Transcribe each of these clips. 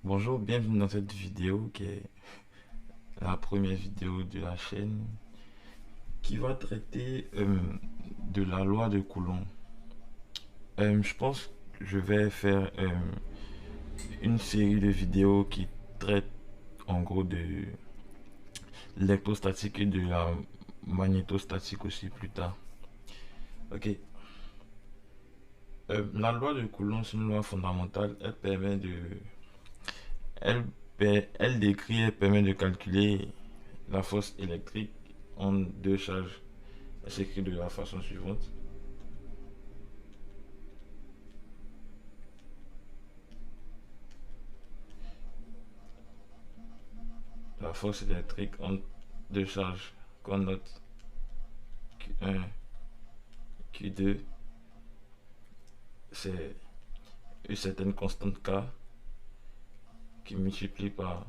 Bonjour, bienvenue dans cette vidéo qui est la première vidéo de la chaîne qui va traiter de la loi de Coulomb. Je pense que je vais faire une série de vidéos qui traitent en gros de l'électrostatique et de la magnétostatique aussi plus tard. Ok. La loi de Coulomb, c'est une loi fondamentale. Elle permet de... Elle, elle décrit, elle permet de calculer la force électrique en deux charges. Elle s'écrit de la façon suivante. La force électrique en deux charges qu'on note Q1, Q2, c'est une certaine constante K qui multiplie par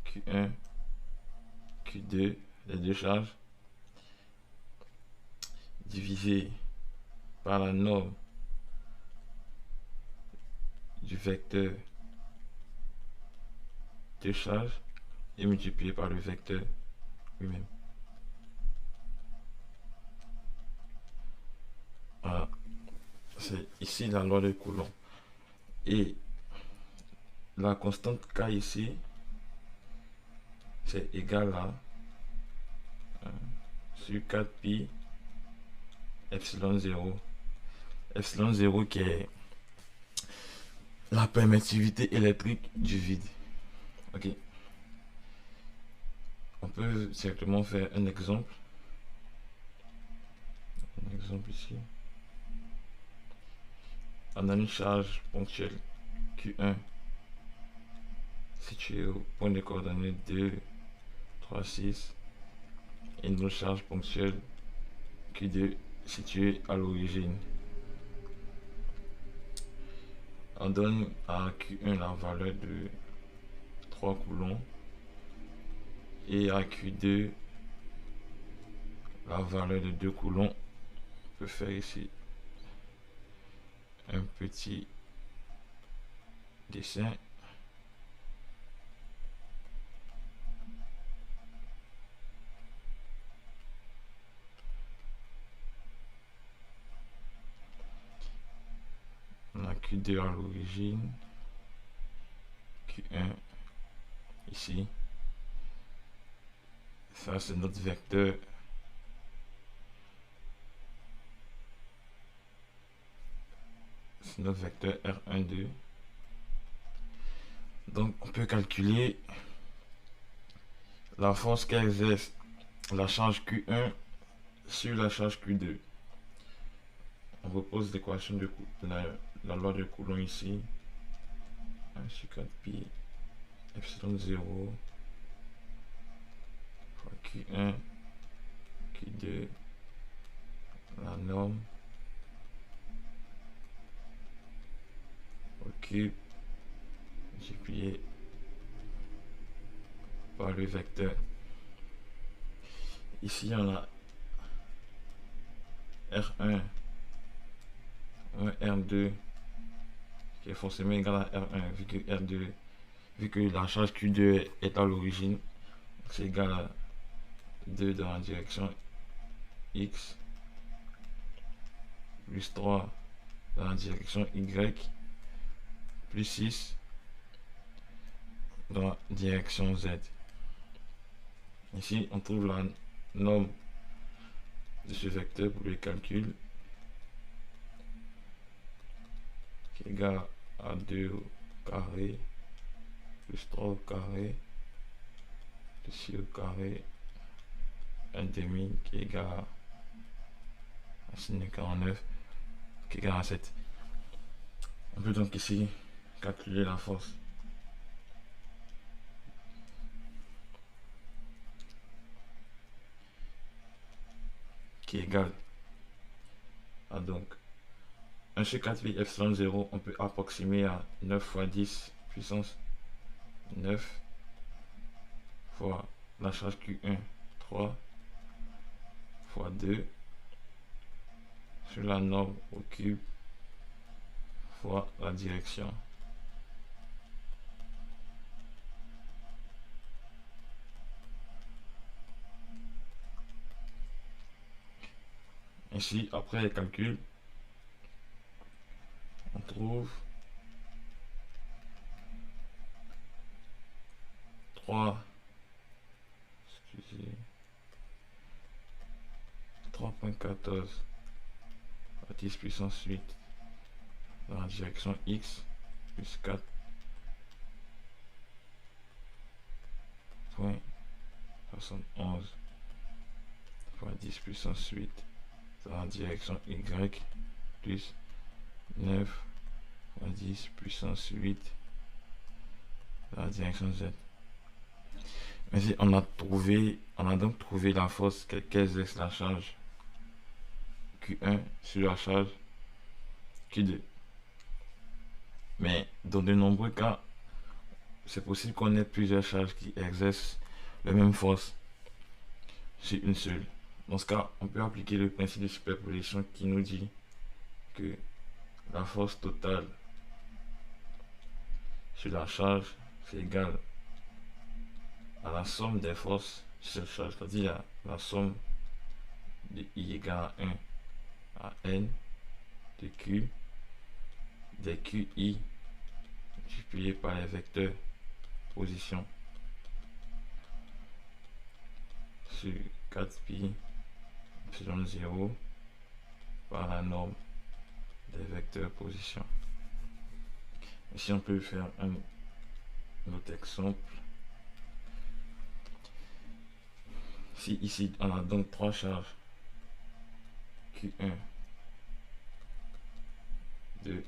Q1, Q2, les deux charges, divisé par la norme du vecteur de charge et multiplié par le vecteur lui-même. Voilà, c'est ici la loi de Coulomb. Et la constante K ici, c'est égal à sur 4 pi epsilon 0. Epsilon 0 qui est la permittivité électrique du vide. Ok. On peut directement faire un exemple. Un exemple ici. On a une charge ponctuelle Q1 située au point de coordonnées 2, 3, 6 et une autre charge ponctuelle Q2 située à l'origine. On donne à Q1 la valeur de 3 coulombs et à Q2 la valeur de 2 coulombs. On peut faire ici un petit dessin. On a Q2 à l'origine, Q1 ici. Ça, c'est notre vecteur. C'est notre vecteur R12. Donc, on peut calculer la force qu'exerce la charge Q1 sur la charge Q2. On repose l'équation de la loi de Coulomb ici. 1 sur 4 pi epsilon 0 fois Q1, Q2, la norme au cube multiplié par le vecteur. Ici, on a R1 R2 qui est forcément égal à R1 vu que R2, vu que la charge Q2 est à l'origine, c'est égal à 2 dans la direction X plus 3 dans la direction Y plus 6 dans la direction Z. Ici, on trouve la norme de ce vecteur pour le calcul qui est égal à 2 au carré plus 3 au carré plus 6 au carré 1 demi qui est égal à sin de 49 qui est égal à 7. On peut donc ici calculer la force qui est égale à donc 1 sur 4 pi epsilon 0, on peut approximer à 9 fois 10 puissance 9 fois la charge Q1 3 fois 2 sur la norme au cube fois la direction Ainsi, après les calculs, on trouve 3, excusez, 3.14 à 10 puissance 8 dans la direction X plus 4.71 fois 10 puissance 8 dans la direction Y plus 9 fois 10 puissance 8 dans la direction Z. Ainsi, on a donc trouvé la force qu'exerce la charge Q1 sur la charge Q2. Mais dans de nombreux cas, c'est possible qu'on ait plusieurs charges qui exercent la même force sur une seule. Dans ce cas, on peut appliquer le principe de superposition qui nous dit que la force totale sur la charge, c'est égal à la somme des forces sur cette charge, c'est-à-dire la somme de I égale à 1 à N de Q des QI multiplié par les vecteurs position sur 4pi epsilon 0 par la norme des vecteurs position. Ici, on peut faire un autre exemple. Si ici, on a donc trois charges Q1 de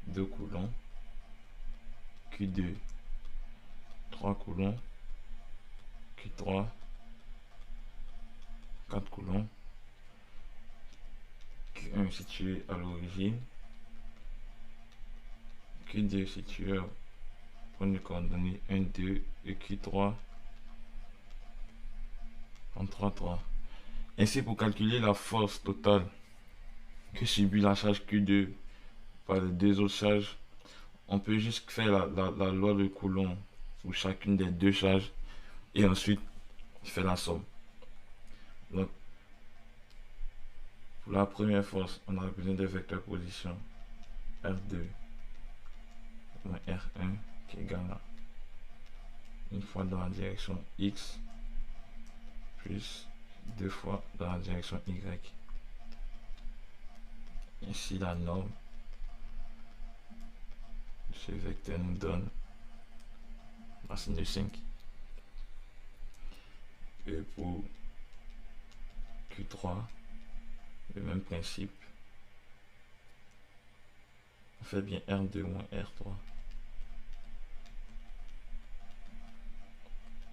2 coulombs, Q2 3 coulombs, Q3 4 coulombs, Q1 situé à l'origine, Q2 situé au point de coordonnées 1, 2 et Q3 en 3, 3. Ainsi, pour calculer la force totale que subit la charge Q2 par les deux autres charges, on peut juste faire la loi de Coulomb pour chacune des deux charges et ensuite faire la somme. Donc, pour la première force, on a besoin des vecteurs position R2 moins R1 qui est égal à une fois dans la direction X plus deux fois dans la direction Y. Ainsi, la norme de ce vecteur nous donne racine de 5. Et pour Q3, le même principe. On fait bien R2 moins R3.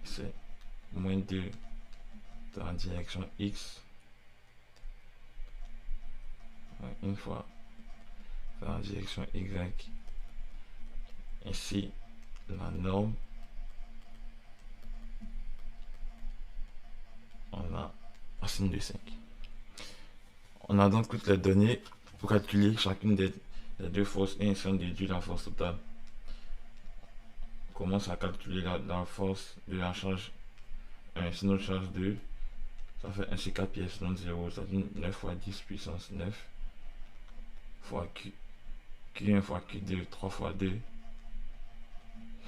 C'est moins 2 dans la direction X. Une fois dans la direction Y. Ainsi, la norme, on a racine de 5. On a donc toutes les données pour calculer chacune des deux forces et ainsi on déduit la force totale. On commence à calculer la force de la charge 1, c'est notre charge 2. Ça fait 1 sur 4 pi epsilon 0, ça donne 9 fois 10 puissance 9 fois Q1 fois Q2, 3 fois 2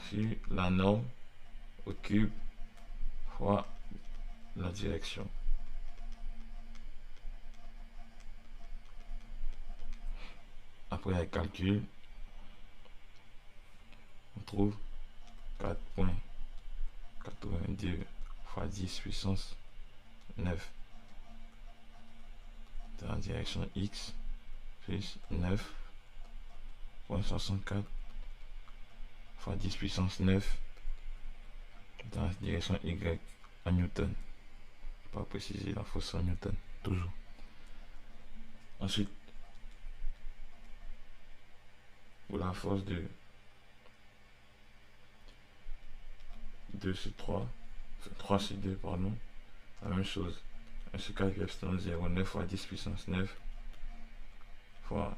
sur la norme au cube fois la direction. Après les calculs, on trouve 4.82 fois 10 puissance 9 dans la direction X plus 9.64 fois 10 puissance 9 dans la direction Y en Newton. Pas préciser la force en Newton, toujours. Ensuite, pour la force de 2 sur 3, 3 sur 2, pardon, la même chose. 1 sur 4 epsilon 0, 9 fois 10 puissance 9 fois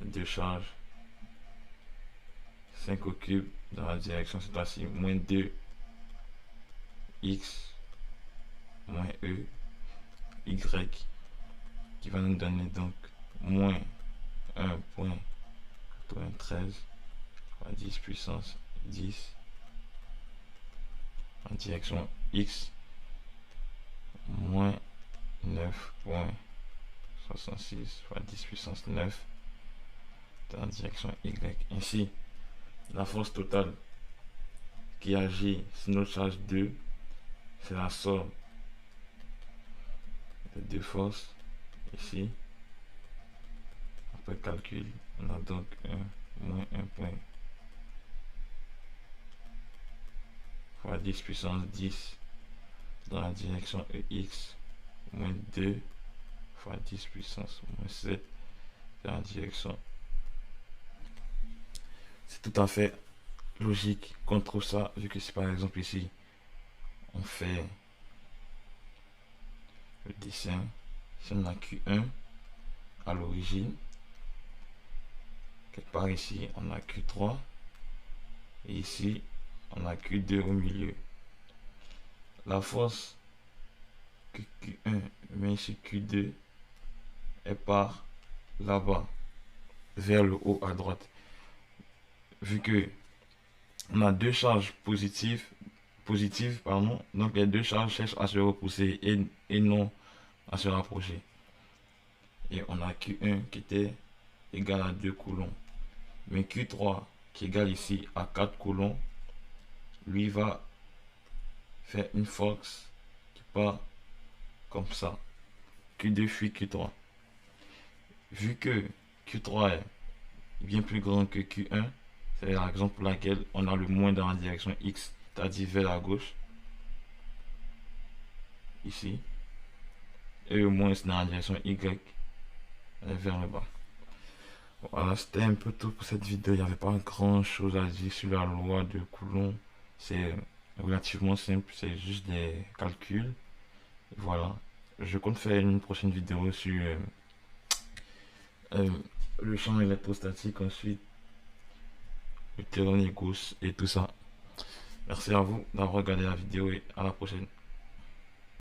2 charges 5 au cube dans la direction cette fois-ci moins 2 x moins e y qui va nous donner donc moins 1,93 fois 10 puissance 10 en direction x, moins 9,66 fois 10 puissance 9 en direction y. Ainsi, la force totale qui agit sur notre charge 2, c'est la somme de deux forces ici. Après calcul, on a donc moins 1 point fois 10 puissance 10 dans la direction EX, moins 2 fois 10 puissance moins 7 dans la direction. C'est tout à fait logique qu'on trouve ça, vu que si par exemple ici on fait le dessin, si on a Q1 à l'origine, quelque part ici on a Q3 et ici on a Q2 au milieu. La force que Q1 met sur Q2 est par là-bas vers le haut à droite, vu que on a deux charges positives, donc les deux charges cherchent à se repousser et non à se rapprocher. Et on a Q1 qui était égal à 2 coulombs. Mais Q3 qui est égal ici à 4 coulombs, lui va faire une force qui part comme ça. Q2 fuit Q3. Vu que Q3 est bien plus grand que Q1, c'est la raison pour laquelle on a le moins dans la direction X, c'est-à-dire vers la gauche, ici, et le moins dans la direction Y, vers le bas. Voilà, c'était un peu tout pour cette vidéo. Il n'y avait pas grand chose à dire sur la loi de Coulomb. C'est relativement simple, c'est juste des calculs. Voilà, je compte faire une prochaine vidéo sur le champ électrostatique, ensuite le théorème de Gauss et tout ça. Merci à vous d'avoir regardé la vidéo et à la prochaine.